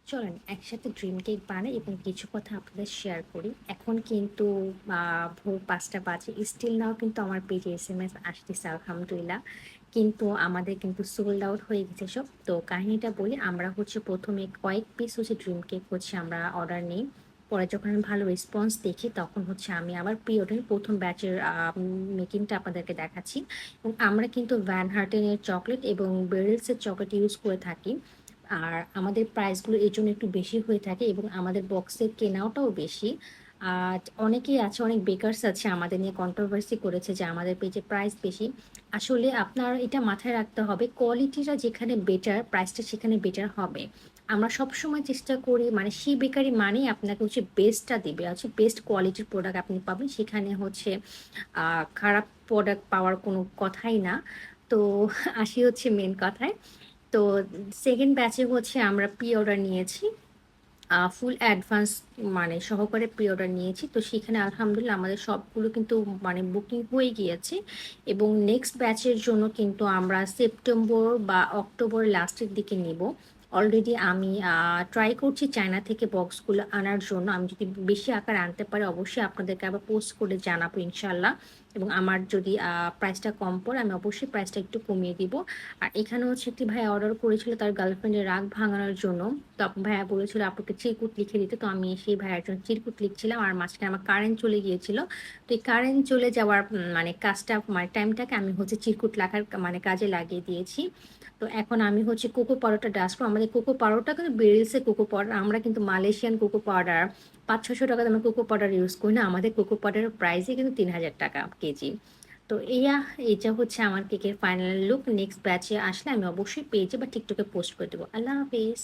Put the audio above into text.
চলেন একসাথে dream cake বানাই এবং কিছু কথা আপনাদের শেয়ার করি। এখন কিন্তু ভোর ৫টা বাজে। স্টিল নাও কিন্তু আমার পেজে এসএমএস আসতেছে আলহামদুলিল্লাহ। কিন্তু আমাদের কিন্তু সোল্ড আউট হয়ে গেছে সব। তো কাহিনীটা বলি, আমরা হচ্ছে ১ম এ কয়েক পিস হচ্ছে ড্রিম কেক হচ্ছে আমরা অর্ডার নেই। পরে যখন আমি ভালো রেসপন্স দেখি তখন হচ্ছে আমি আবার প্রি অর্ডার ১ম ব্যাচের মেকিংটা আপনাদেরকে দেখাচ্ছি। এবং আমরা কিন্তু ভ্যান হার্টেনের চকলেট এবং বেরেলসের চকলেট ইউজ করে থাকি। আর আমাদের প্রাইসগুলো এজন্য একটু বেশি হয়ে থাকে এবং আমাদের বক্সের কেনাওটাও বেশি। আর অনেকেই আছে, অনেক বেকারস আছে আমাদের নিয়ে কন্ট্রোভার্সি করেছে যে আমাদের পেজে প্রাইস বেশি। আসলে আপনার এটা মাথায় রাখতে হবে, কোয়ালিটিটা যেখানে বেটার প্রাইসটা সেখানে বেটার হবে। আমরা সবসময় চেষ্টা করি, মানে সেই বেকারি মানেই আপনাকে হচ্ছে বেস্টটা দিবে, হচ্ছে বেস্ট কোয়ালিটির প্রোডাক্ট আপনি পাবেন, সেখানে হচ্ছে খারাপ প্রোডাক্ট পাওয়ার কোনো কথাই না। তো আসি হচ্ছে মেন কথায়। তো সেকেন্ড ব্যাচে হচ্ছে আমরা প্রি অর্ডার নিয়েছি, ফুল অ্যাডভান্স মানে সহকারে প্রি অর্ডার নিয়েছি। তো সেখানে আলহামদুলিল্লাহ আমাদের সবগুলো কিন্তু মানে বুকিং হয়ে গিয়েছে এবং নেক্সট ব্যাচের জন্য কিন্তু আমরা সেপ্টেম্বর বা অক্টোবর লাস্টের দিকে নিব। অলরেডি আমি ট্রাই করছি চায়না থেকে বক্সগুলো আনার জন্য। আমি যদি বেশি আকার আনতে পারি অবশ্যই আপনাদেরকে আবার পোস্ট করে জানাবো ইনশাল্লাহ। এবং আমার যদি প্রাইসটা কম পড়ে আমি অবশ্যই প্রাইসটা একটু কমিয়ে দিব। আর এখানে হচ্ছে একটি ভাইয়া অর্ডার করেছিল তার গার্লফ্রেন্ডের রাগ ভাঙানোর জন্য। তো ভাইয়া বলেছিল আপুকে চিরকুট লিখে দিতে, তো আমি সেই ভাইয়ার জন্য চিরকুট লিখছিলাম আর মাঝখানে আমার কারেন্ট চলে গিয়েছিল। তো এই কারেন্ট চলে যাওয়ার মানে কাজটা মানে টাইমটাকে আমি হচ্ছে চিরকুট লেখার মানে কাজে লাগিয়ে দিয়েছি। তো এখন আমি হচ্ছে কোকো পাউডারটা ডাস্ট করবো। আমাদের কোকো পাউডারটা কিন্তু বেরিলসে কোকো পাউডার, আমরা কিন্তু মালয়েশিয়ান কোকো পাউডার ৫০০-৬০০ টাকা দামের কোকো পাউডার ইউজ করি না। আমাদের কোকো পাউডারের প্রাইসই কিন্তু ৩,০০০ টাকা কেজি। তো এটা হচ্ছে আমার কেকের ফাইনাল লুক। নেক্সট ব্যাচে আসলে আমি অবশ্যই পেজে বা টিকটকে পোস্ট করে দেবো। আল্লাহ হাফিজ।